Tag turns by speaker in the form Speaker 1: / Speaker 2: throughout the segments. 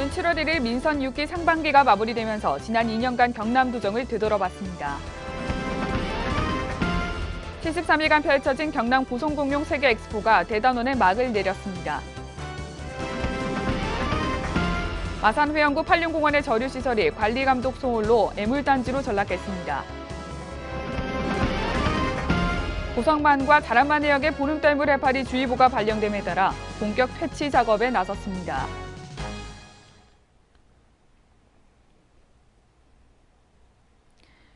Speaker 1: 지난 7월 1일 민선 6기 상반기가 마무리되면서 지난 2년간 경남 도정을 되돌아봤습니다. 73일간 펼쳐진 경남 고성공룡 세계 엑스포가 대단원에 막을 내렸습니다. 마산 회원구 팔륜공원의 저류시설이 관리감독 소홀로 애물단지로 전락했습니다. 고성만과 자란만 해역의 보름달물 해파리 주의보가 발령됨에 따라 본격 퇴치 작업에 나섰습니다.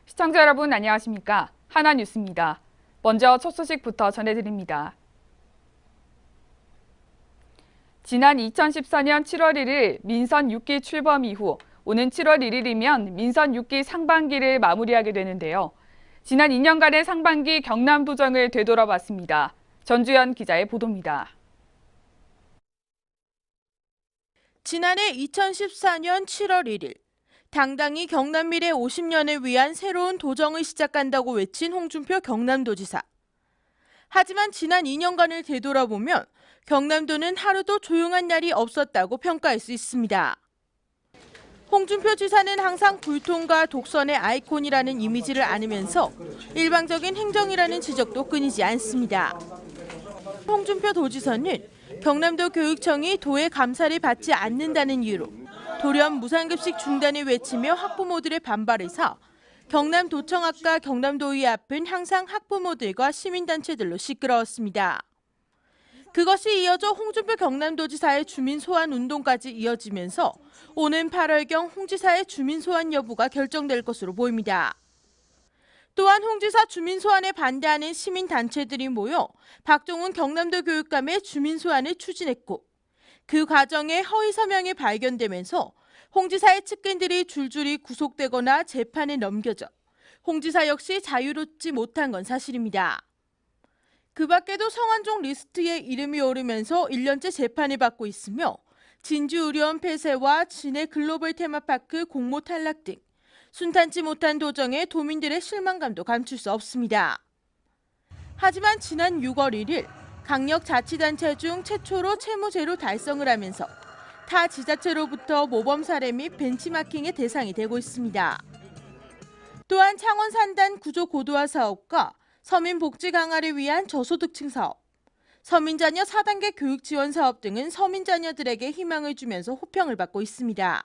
Speaker 1: 시청자 여러분 안녕하십니까? 하나뉴스입니다. 먼저 첫 소식부터 전해드립니다. 지난 2014년 7월 1일 민선 6기 출범 이후 오는 7월 1일이면 민선 6기 상반기를 마무리하게 되는데요. 지난 2년간의 상반기 경남 도정을 되돌아봤습니다. 전주현 기자의 보도입니다.
Speaker 2: 지난해 2014년 7월 1일 당당히 경남 미래 50년을 위한 새로운 도정을 시작한다고 외친 홍준표 경남도지사. 하지만 지난 2년간을 되돌아보면 경남도는 하루도 조용한 날이 없었다고 평가할 수 있습니다. 홍준표 지사는 항상 불통과 독선의 아이콘이라는 이미지를 안으면서 일방적인 행정이라는 지적도 끊이지 않습니다. 홍준표 도지사는 경남도 교육청이 도의 감사를 받지 않는다는 이유로 돌연 무상급식 중단을 외치며 학부모들의 반발에서 경남도청 앞과 경남도의 앞은 항상 학부모들과 시민단체들로 시끄러웠습니다. 그것이 이어져 홍준표 경남도지사의 주민소환 운동까지 이어지면서 오는 8월경 홍 지사의 주민소환 여부가 결정될 것으로 보입니다. 또한 홍 지사 주민소환에 반대하는 시민단체들이 모여 박종훈 경남도 교육감의 주민소환을 추진했고 그 과정에 허위 서명이 발견되면서 홍 지사의 측근들이 줄줄이 구속되거나 재판에 넘겨져 홍 지사 역시 자유롭지 못한 건 사실입니다. 그 밖에도 성완종 리스트에 이름이 오르면서 1년째 재판을 받고 있으며 진주의료원 폐쇄와 진해 글로벌 테마파크 공모 탈락 등 순탄치 못한 도정에 도민들의 실망감도 감출 수 없습니다. 하지만 지난 6월 1일 강력자치단체 중 최초로 채무제로 달성을 하면서 타 지자체로부터 모범 사례 및 벤치마킹의 대상이 되고 있습니다. 또한 창원 산단 구조 고도화 사업과 서민 복지 강화를 위한 저소득층 사업, 서민 자녀 4단계 교육 지원 사업 등은 서민 자녀들에게 희망을 주면서 호평을 받고 있습니다.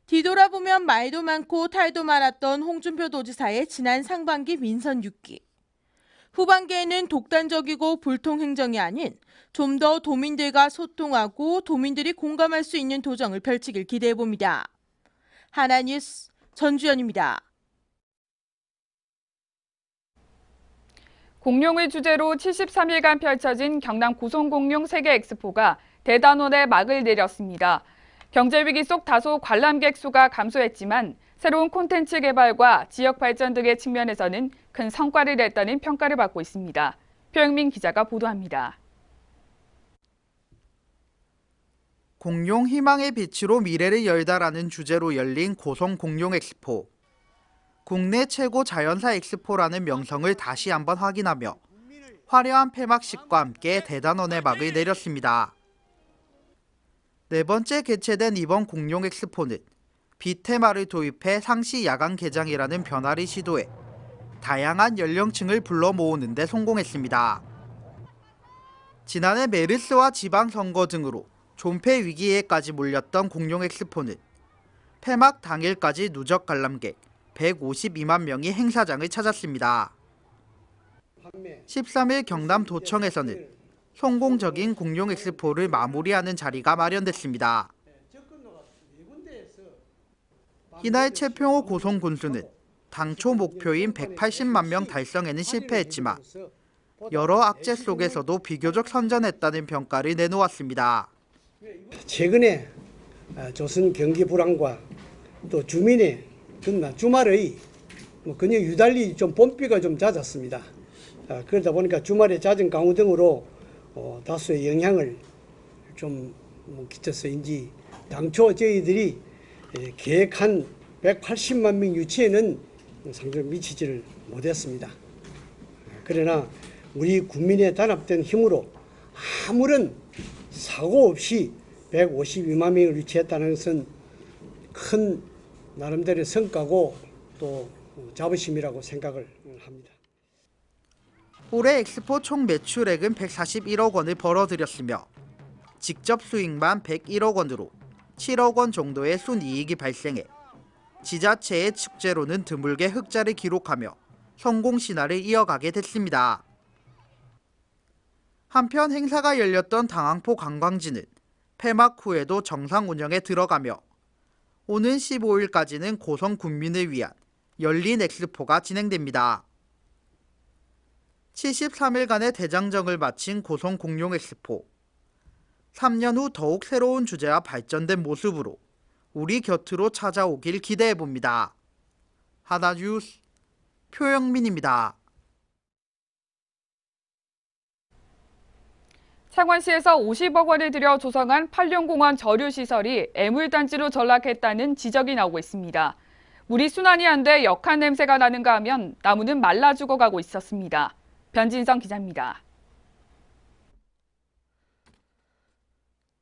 Speaker 2: 뒤돌아보면 말도 많고 탈도 많았던 홍준표 도지사의 지난 상반기 민선 6기. 후반기에는 독단적이고 불통 행정이 아닌 좀 더 도민들과 소통하고 도민들이 공감할 수 있는 도정을 펼치길 기대해봅니다. 하나뉴스 전주현입니다.
Speaker 1: 공룡을 주제로 73일간 펼쳐진 경남 고성공룡 세계 엑스포가 대단원에 막을 내렸습니다. 경제위기 속 다소 관람객 수가 감소했지만 새로운 콘텐츠 개발과 지역 발전 등의 측면에서는 큰 성과를 냈다는 평가를 받고 있습니다. 표영민 기자가 보도합니다.
Speaker 3: 공룡 희망의 빛으로 미래를 열다라는 주제로 열린 고성공룡 엑스포. 국내 최고 자연사 엑스포라는 명성을 다시 한번 확인하며 화려한 폐막식과 함께 대단원의 막을 내렸습니다. 네 번째 개최된 이번 공룡 엑스포는 빛 테마를 도입해 상시 야간 개장이라는 변화를 시도해 다양한 연령층을 불러 모으는 데 성공했습니다. 지난해 메르스와 지방선거 등으로 존폐 위기에까지 몰렸던 공룡 엑스포는 폐막 당일까지 누적 관람객 152만 명이 행사장을 찾았습니다. 13일 경남 도청에서는 성공적인 공룡 엑스포를 마무리하는 자리가 마련됐습니다. 이날 최평호 고성군수는 당초 목표인 180만 명 달성에는 실패했지만 여러 악재 속에서도 비교적 선전했다는 평가를 내놓았습니다.
Speaker 4: 최근에 조선 경기 불황과 또 주민의 주말의 그냥 유달리 좀 봄비가 좀 잦았습니다. 그러다 보니까 주말에 잦은 강우 등으로 다소의 영향을 좀 끼쳐서인지 당초 저희들이 계획한 180만 명 유치에는 상당히 미치지를 못했습니다. 그러나 우리 국민의 단합된 힘으로 아무런 사고 없이 152만 명을 유치했다는 것은 큰 나름대로의 성과고 또 자부심이라고 생각을 합니다.
Speaker 3: 올해 엑스포 총 매출액은 141억 원을 벌어들였으며 직접 수익만 101억 원으로 7억 원 정도의 순이익이 발생해 지자체의 축제로는 드물게 흑자를 기록하며 성공 신화를 이어가게 됐습니다. 한편 행사가 열렸던 당항포 관광지는 폐막 후에도 정상 운영에 들어가며 오는 15일까지는 고성 군민을 위한 열린 엑스포가 진행됩니다. 73일간의 대장정을 마친 고성 공룡 엑스포. 3년 후 더욱 새로운 주제와 발전된 모습으로 우리 곁으로 찾아오길 기대해봅니다. 하나뉴스 표영민입니다.
Speaker 1: 창원시에서 50억 원을 들여 조성한 팔룡공원 저류시설이 애물단지로 전락했다는 지적이 나오고 있습니다. 물이 순환이 안 돼 역한 냄새가 나는가 하면 나무는 말라 죽어가고 있었습니다. 변진성 기자입니다.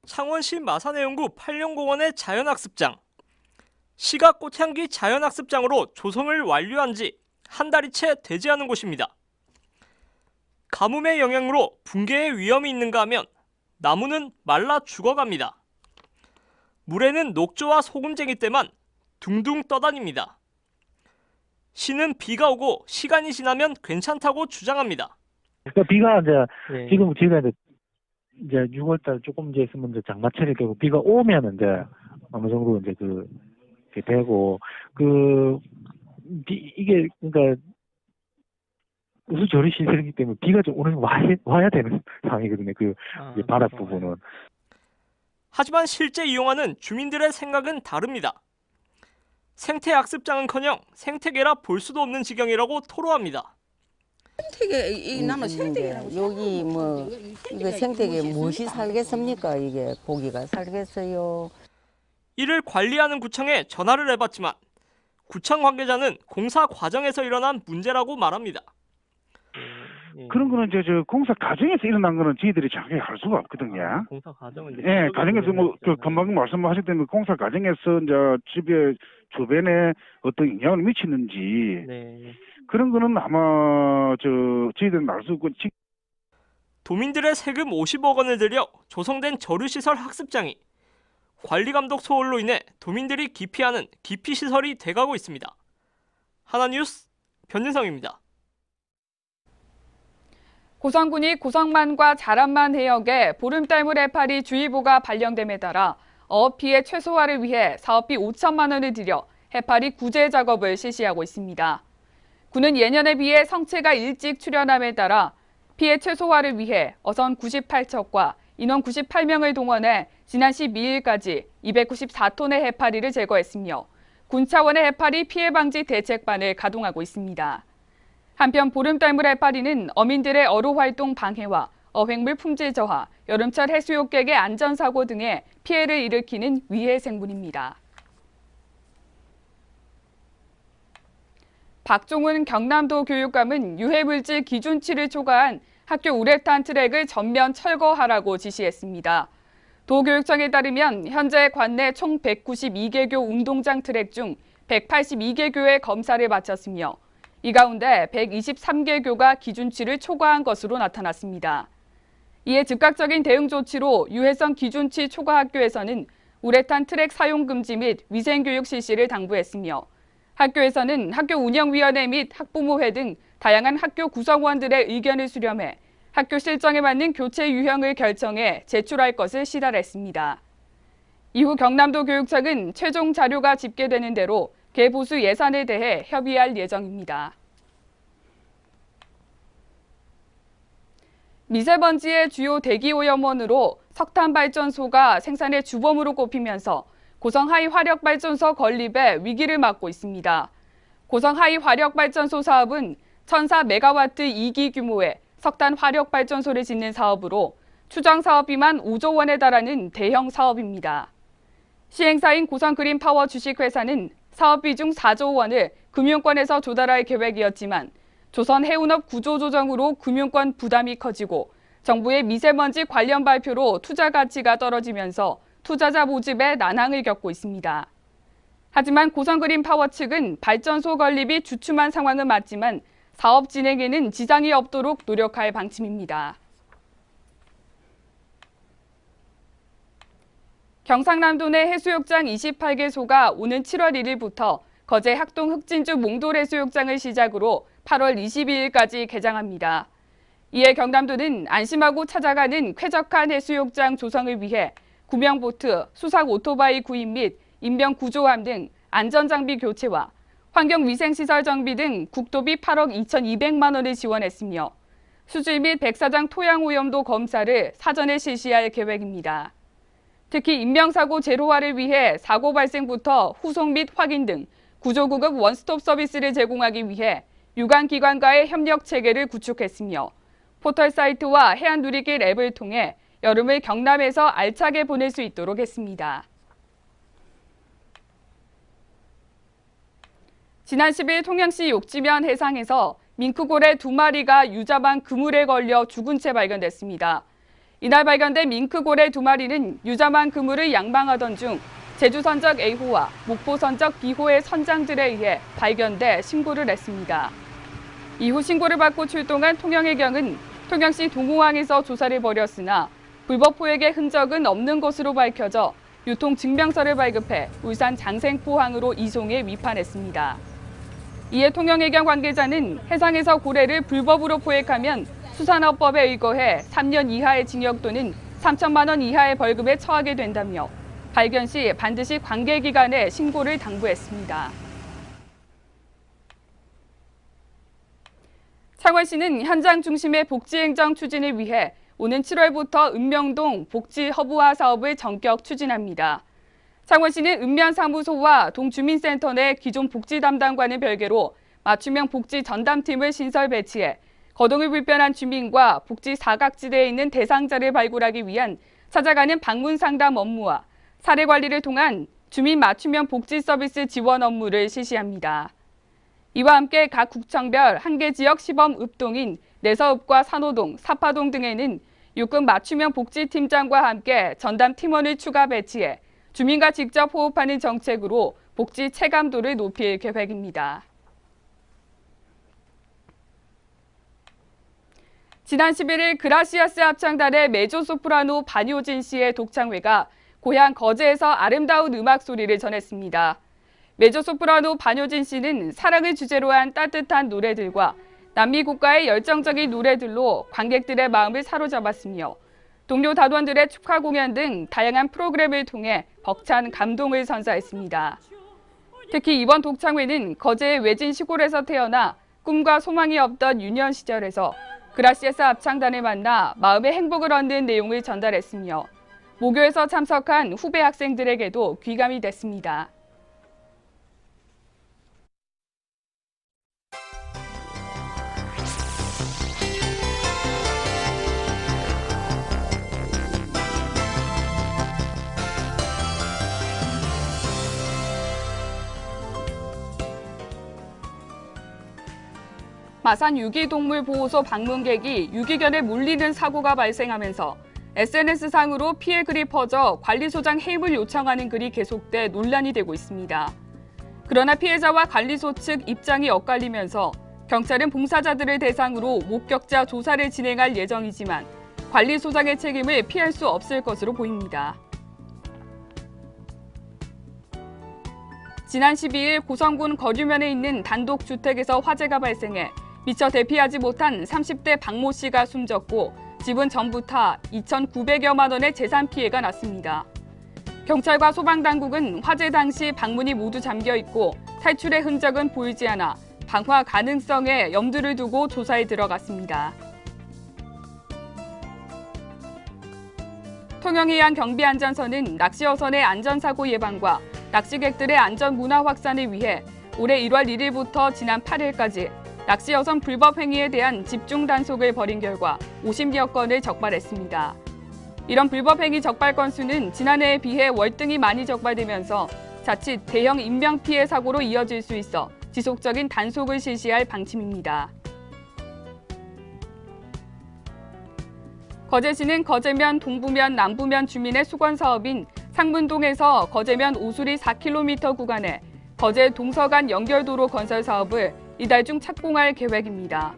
Speaker 5: 창원시 마산해운구 팔룡공원의 자연학습장. 시가 꽃향기 자연학습장으로 조성을 완료한 지 한 달이 채 되지 않은 곳입니다. 가뭄의 영향으로 붕괴의 위험이 있는가 하면 나무는 말라 죽어갑니다. 물에는 녹조와 소금쟁이 때만 둥둥 떠다닙니다. 시는 비가 오고 시간이 지나면 괜찮다고 주장합니다.
Speaker 6: 그러니까 비가 지금 저희가 이제 6월달 조금 이제 있으면 이제 장마철이 되고 비가 오면 이제 어느 정도 이제 이렇게 되고 이게 그러니까 우수 조리 시설이기 때문에 비가 좀 오는 와야 되는 상황이거든요. 바닥 부분은.
Speaker 5: 하지만 실제 이용하는 주민들의 생각은 다릅니다. 생태학습장은커녕 생태계라 볼 수도 없는 지경이라고 토로합니다.
Speaker 7: 생태계 나는 생태계라고 여기 이거 생태계 무엇이 살겠습니까? 이게 고기가 살겠어요.
Speaker 5: 이를 관리하는 구청에 전화를 해봤지만 구청 관계자는 공사 과정에서 일어난 문제라고 말합니다.
Speaker 6: 그런 거는 저 공사 과정에서 일어난 거는 저희들이 정확하게 할 수가 없거든요.
Speaker 5: 공사 과정은
Speaker 6: 예, 과정에서 금방 말씀하셨다면 공사 과정에서 이제 집에 주변에 어떤 영향을 미치는지 그런 거는 아마 저희들은 알 수 없고.
Speaker 5: 도민들의 세금 50억 원을 들여 조성된 저류시설 학습장이 관리감독 소홀로 인해 도민들이 기피하는 기피시설이 돼가고 있습니다. 하나뉴스 변진성입니다.
Speaker 1: 고성군이 고성만과 자란만 해역에 보름달물 해파리 주의보가 발령됨에 따라 어업 피해 최소화를 위해 사업비 5천만 원을 들여 해파리 구제 작업을 실시하고 있습니다. 군은 예년에 비해 성체가 일찍 출현함에 따라 피해 최소화를 위해 어선 98척과 인원 98명을 동원해 지난 12일까지 294톤의 해파리를 제거했으며 군 차원의 해파리 피해 방지 대책반을 가동하고 있습니다. 한편 보름달물 해파리는 어민들의 어로 활동 방해와 어획물 품질 저하, 여름철 해수욕객의 안전사고 등의 피해를 일으키는 위해 생물입니다. 박종훈 경남도 교육감은 유해물질 기준치를 초과한 학교 우레탄 트랙을 전면 철거하라고 지시했습니다. 도교육청에 따르면 현재 관내 총 192개교 운동장 트랙 중 182개교의 검사를 마쳤으며 이 가운데 123개교가 기준치를 초과한 것으로 나타났습니다. 이에 즉각적인 대응 조치로 유해성 기준치 초과 학교에서는 우레탄 트랙 사용 금지 및 위생교육 실시를 당부했으며 학교에서는 학교 운영위원회 및 학부모회 등 다양한 학교 구성원들의 의견을 수렴해 학교 실정에 맞는 교체 유형을 결정해 제출할 것을 시달했습니다. 이후 경남도 교육청은 최종 자료가 집계되는 대로 개보수 예산에 대해 협의할 예정입니다. 미세먼지의 주요 대기오염원으로 석탄발전소가 생산의 주범으로 꼽히면서 고성 하이화력발전소 건립에 위기를 맞고 있습니다. 고성 하이화력발전소 사업은 1004메가와트 2기 규모의 석탄 화력발전소를 짓는 사업으로 추정 사업비만 5조 원에 달하는 대형 사업입니다. 시행사인 고성그린파워 주식회사는 사업비 중 4조 원을 금융권에서 조달할 계획이었지만 조선 해운업 구조조정으로 금융권 부담이 커지고 정부의 미세먼지 관련 발표로 투자 가치가 떨어지면서 투자자 모집에 난항을 겪고 있습니다. 하지만 고성그린파워 측은 발전소 건립이 주춤한 상황은 맞지만 사업 진행에는 지장이 없도록 노력할 방침입니다. 경상남도 내 해수욕장 28개소가 오는 7월 1일부터 거제 학동 흑진주 몽돌 해수욕장을 시작으로 8월 22일까지 개장합니다. 이에 경남도는 안심하고 찾아가는 쾌적한 해수욕장 조성을 위해 구명보트, 수상 오토바이 구입 및 인명 구조함 등 안전장비 교체와 환경위생시설 정비 등 국도비 8억 2,200만 원을 지원했으며 수질 및 백사장 토양 오염도 검사를 사전에 실시할 계획입니다. 특히 인명사고 제로화를 위해 사고 발생부터 후속 및 확인 등 구조구급 원스톱 서비스를 제공하기 위해 유관기관과의 협력 체계를 구축했으며 포털 사이트와 해안누리길 앱을 통해 여름을 경남에서 알차게 보낼 수 있도록 했습니다. 지난 10일 통영시 욕지면 해상에서 밍크고래 2마리가 유자망 그물에 걸려 죽은 채 발견됐습니다. 이날 발견된 밍크고래 2마리는 유자망 그물을 양방하던 중 제주 선적 A호와 목포 선적 B호의 선장들에 의해 발견돼 신고를 했습니다. 이후 신고를 받고 출동한 통영해경은 통영시 동호항에서 조사를 벌였으나 불법 포획의 흔적은 없는 것으로 밝혀져 유통증명서를 발급해 울산 장생포항으로 이송해 위판했습니다. 이에 통영해경 관계자는 해상에서 고래를 불법으로 포획하면 수산업법에 의거해 3년 이하의 징역 또는 3천만 원 이하의 벌금에 처하게 된다며 발견 시 반드시 관계기관에 신고를 당부했습니다. 창원시는 현장 중심의 복지행정 추진을 위해 오는 7월부터 읍명동 복지 허브화 사업을 전격 추진합니다. 창원시는 읍면사무소와 동주민센터 내 기존 복지 담당과는 별개로 맞춤형 복지 전담팀을 신설 배치해 거동이 불편한 주민과 복지 사각지대에 있는 대상자를 발굴하기 위한 찾아가는 방문 상담 업무와 사례 관리를 통한 주민 맞춤형 복지 서비스 지원 업무를 실시합니다. 이와 함께 각 구청별 한계 지역 시범 읍동인 내서읍과 산호동, 사파동 등에는 육군 맞춤형 복지팀장과 함께 전담 팀원을 추가 배치해 주민과 직접 호흡하는 정책으로 복지 체감도를 높일 계획입니다. 지난 11일 그라시아스 합창단의 메조소프라노 반효진 씨의 독창회가 고향 거제에서 아름다운 음악 소리를 전했습니다. 메조소프라노 반효진 씨는 사랑을 주제로 한 따뜻한 노래들과 남미 국가의 열정적인 노래들로 관객들의 마음을 사로잡았으며 동료 단원들의 축하 공연 등 다양한 프로그램을 통해 벅찬 감동을 선사했습니다. 특히 이번 독창회는 거제의 외진 시골에서 태어나 꿈과 소망이 없던 유년 시절에서 그라시아스 합창단을 만나 마음의 행복을 얻는 내용을 전달했으며 모교에서 참석한 후배 학생들에게도 귀감이 됐습니다. 마산 유기동물보호소 방문객이 유기견에 물리는 사고가 발생하면서 SNS상으로 피해 글이 퍼져 관리소장 해임을 요청하는 글이 계속돼 논란이 되고 있습니다. 그러나 피해자와 관리소 측 입장이 엇갈리면서 경찰은 봉사자들을 대상으로 목격자 조사를 진행할 예정이지만 관리소장의 책임을 피할 수 없을 것으로 보입니다. 지난 12일 고성군 거류면에 있는 단독주택에서 화재가 발생해 미처 대피하지 못한 30대 박모 씨가 숨졌고 집은 전부 타 2,900여만 원의 재산 피해가 났습니다. 경찰과 소방당국은 화재 당시 방문이 모두 잠겨 있고 탈출의 흔적은 보이지 않아 방화 가능성에 염두를 두고 조사에 들어갔습니다. 통영해양 경비안전선은 낚시어선의 안전사고 예방과 낚시객들의 안전 문화 확산을 위해 올해 1월 1일부터 지난 8일까지 낚시어선 불법 행위에 대한 집중 단속을 벌인 결과 50여 건을 적발했습니다. 이런 불법 행위 적발 건수는 지난해에 비해 월등히 많이 적발되면서 자칫 대형 인명피해 사고로 이어질 수 있어 지속적인 단속을 실시할 방침입니다. 거제시는 거제면, 동부면, 남부면 주민의 수건 사업인 상문동에서 거제면 오수리 4km 구간에 거제 동서간 연결도로 건설 사업을 이달 중 착공할 계획입니다.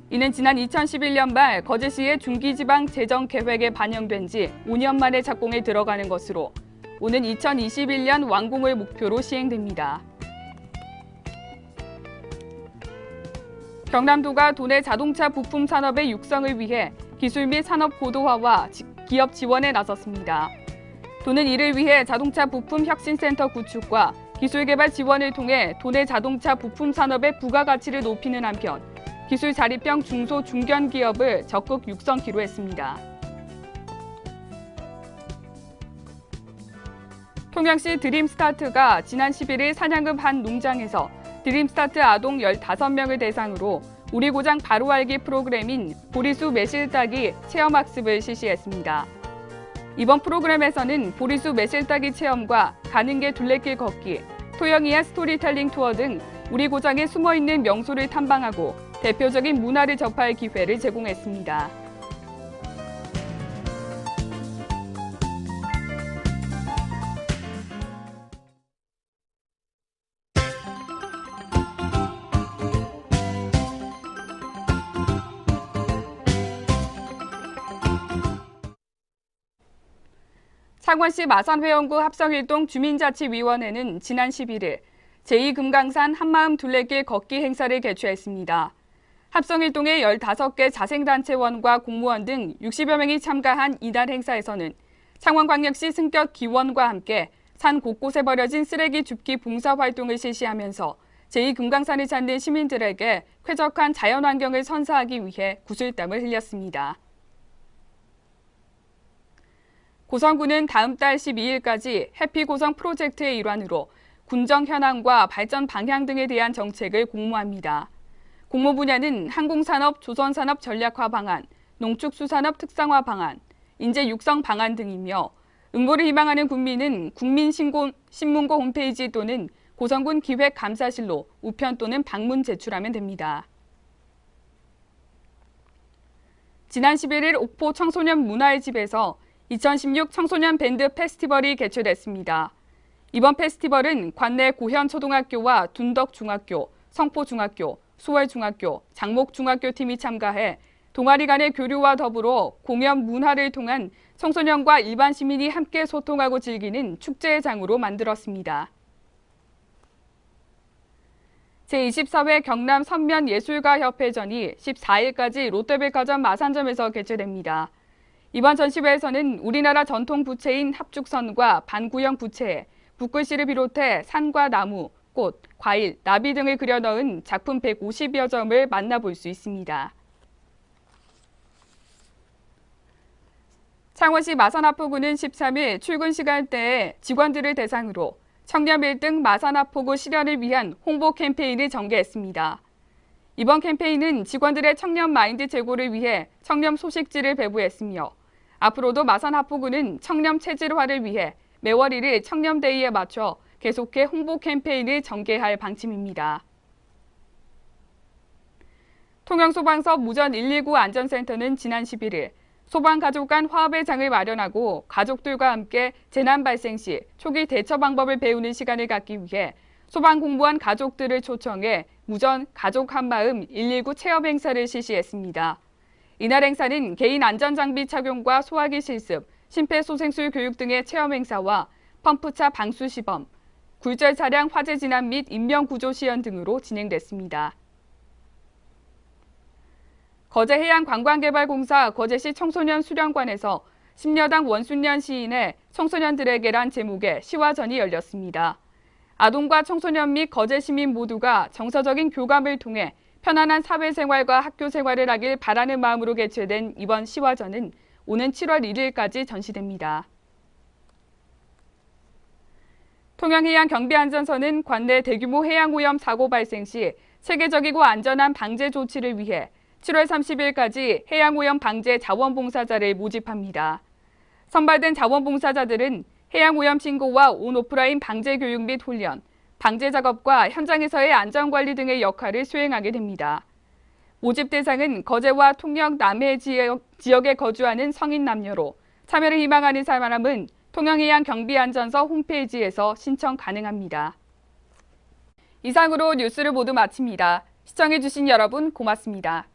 Speaker 1: 이는 지난 2011년 말 거제시의 중기지방 재정 계획에 반영된 지 5년 만에 착공에 들어가는 것으로 오는 2021년 완공을 목표로 시행됩니다. 경남도가 도내 자동차 부품 산업의 육성을 위해 기술 및 산업 고도화와 기업 지원에 나섰습니다. 도는 이를 위해 자동차 부품 혁신센터 구축과 기술개발 지원을 통해 도내 자동차 부품 산업의 부가가치를 높이는 한편 기술 자립형 중소 중견 기업을 적극 육성키로 했습니다. 통영시 드림스타트가 지난 11일 산양읍 한 농장에서 드림스타트 아동 15명을 대상으로 우리 고장 바로 알기 프로그램인 보리수 매실 따기 체험학습을 실시했습니다. 이번 프로그램에서는 보리수 매실 따기 체험과 가는 게 둘레길 걷기, 토영이야 스토리텔링 투어 등 우리 고장에 숨어있는 명소를 탐방하고 대표적인 문화를 접할 기회를 제공했습니다. 창원시 마산회원구 합성일동 주민자치위원회는 지난 11일 제2금강산 한마음 둘레길 걷기 행사를 개최했습니다. 합성일동의 15개 자생단체원과 공무원 등 60여 명이 참가한 이날 행사에서는 창원광역시 승격 기원과 함께 산 곳곳에 버려진 쓰레기 줍기 봉사활동을 실시하면서 제2금강산을 찾는 시민들에게 쾌적한 자연환경을 선사하기 위해 구슬땀을 흘렸습니다. 고성군은 다음 달 12일까지 해피고성 프로젝트의 일환으로 군정 현황과 발전 방향 등에 대한 정책을 공모합니다. 공모 분야는 항공산업 조선산업 전략화 방안, 농축수산업 특성화 방안, 인재 육성 방안 등이며 응모를 희망하는 군민은 국민신문고 홈페이지 또는 고성군 기획감사실로 우편 또는 방문 제출하면 됩니다. 지난 11일 옥포 청소년 문화의 집에서 2016 청소년 밴드 페스티벌이 개최됐습니다. 이번 페스티벌은 관내 고현초등학교와 둔덕중학교, 성포중학교, 수월중학교, 장목중학교 팀이 참가해 동아리 간의 교류와 더불어 공연 문화를 통한 청소년과 일반 시민이 함께 소통하고 즐기는 축제의 장으로 만들었습니다. 제24회 경남 선면예술가협회전이 14일까지 롯데백화점 마산점에서 개최됩니다. 이번 전시회에서는 우리나라 전통 부채인 합죽선과 반구형 부채에 붓글씨를 비롯해 산과 나무, 꽃, 과일, 나비 등을 그려 넣은 작품 150여 점을 만나볼 수 있습니다. 창원시 마산하포구는 13일 출근 시간대에 직원들을 대상으로 청렴 1등 마산하포구 실현을 위한 홍보 캠페인을 전개했습니다. 이번 캠페인은 직원들의 청렴 마인드 제고를 위해 청렴 소식지를 배부했으며 앞으로도 마산하포구는 청렴 체질화를 위해 매월 1일 청렴데이에 맞춰 계속해 홍보 캠페인을 전개할 방침입니다. 통영소방서 무전 119 안전센터는 지난 11일 소방가족 간 화합의 장을 마련하고 가족들과 함께 재난 발생 시 초기 대처 방법을 배우는 시간을 갖기 위해 소방공무원 가족들을 초청해 무전 가족 한마음 119 체험 행사를 실시했습니다. 이날 행사는 개인 안전장비 착용과 소화기 실습, 심폐소생술 교육 등의 체험 행사와 펌프차 방수 시범, 굴절 차량 화재 진압 및 인명구조 시연 등으로 진행됐습니다. 거제해양관광개발공사 거제시 청소년 수련관에서 심려당 원순년 시인의 청소년들에게란 제목의 시화전이 열렸습니다. 아동과 청소년 및 거제 시민 모두가 정서적인 교감을 통해 편안한 사회생활과 학교생활을 하길 바라는 마음으로 개최된 이번 시화전은 오는 7월 1일까지 전시됩니다. 통영해양경비안전서는 관내 대규모 해양오염 사고 발생 시 체계적이고 안전한 방제 조치를 위해 7월 30일까지 해양오염 방제 자원봉사자를 모집합니다. 선발된 자원봉사자들은 해양오염 신고와 온오프라인 방제 교육 및 훈련, 방제 작업과 현장에서의 안전관리 등의 역할을 수행하게 됩니다. 모집 대상은 거제와 통영 남해 지역에 거주하는 성인 남녀로 참여를 희망하는 사람은 통영해양 경비안전서 홈페이지에서 신청 가능합니다. 이상으로 뉴스를 모두 마칩니다. 시청해주신 여러분 고맙습니다.